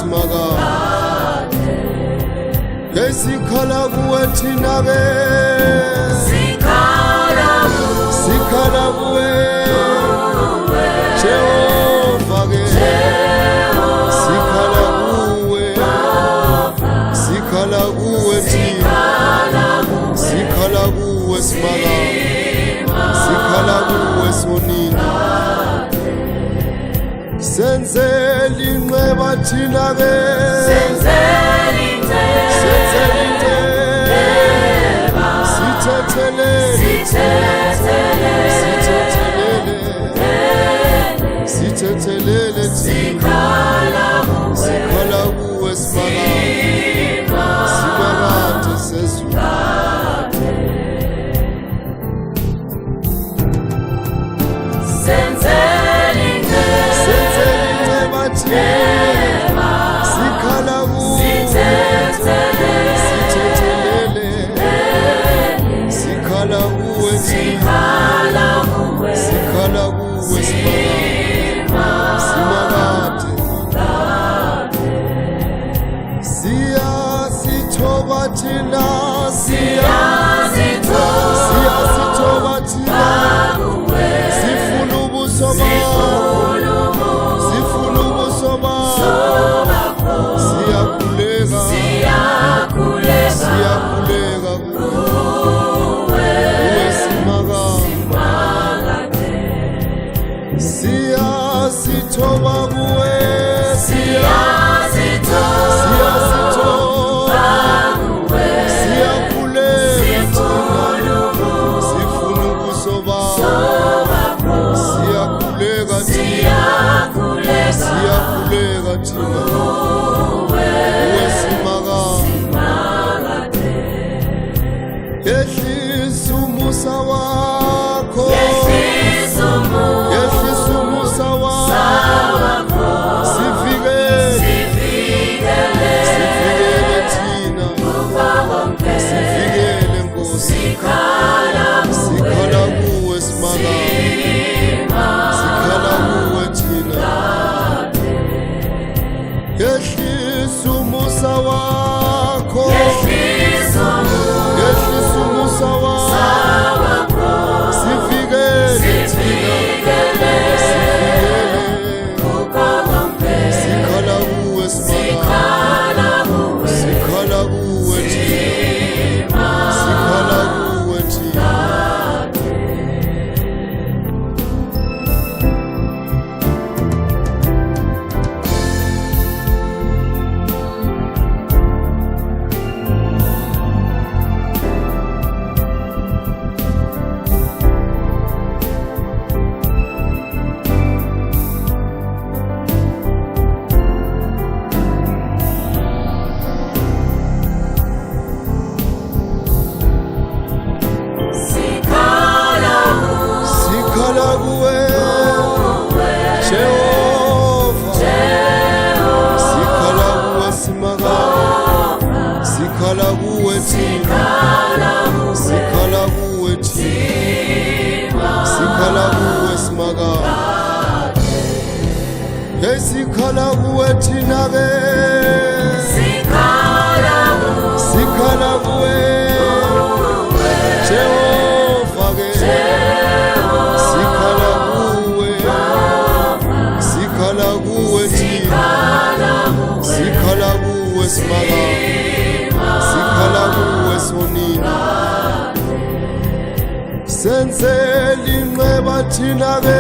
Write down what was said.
Smaga Sikhala kuwe thina ke Sikhala kuwe Jehova ke Sikhala kuwe Sikhala kuwe thina Sikhala kuwe Smaga Sikhala kuwe sonina Senzeli inqeba thina ke Sithethelele Sikhala kuwe Simanga Sezulu Senzeli inqeba thina Sikhala kuwe Sikhala kuwe Sikhala kuwe Simangate Siyasithoba thina Siyasithoba thina Sifuna ubuso bakho Sifuna ubuso bakho Siyakhuleka kuwe Simangate Siyasithoba kuwe Siyasithoba Siyakhuleka Sifuna ubuso bakho Siyakhuleka thina kuwe Simangate Yehlisa umusa wakho Yehlisa umusa wakho Sivikele thina Sivikele Nkosi Sikhala kuwe Simanga Sikhala kuwe thina Yehlisa umusa wakho Yehlisa umusa wakho Sivikele thina Sikhala kuwe Simanga Sikhala kuwe thina Sikhala kuwe thina Sikhala kuwe Jehova Sikhala kuwe Simanga Sikhala kuwe thina Sikhala kuwe thina Sikhala kuwe Simanga Sikhala kuwe thina ke Sikhala kuwe Jehova ke Sikhala kuwe thina Sikhala kuwe Simanga Sikhala kuwe sonina Senzeli inqeba thina ke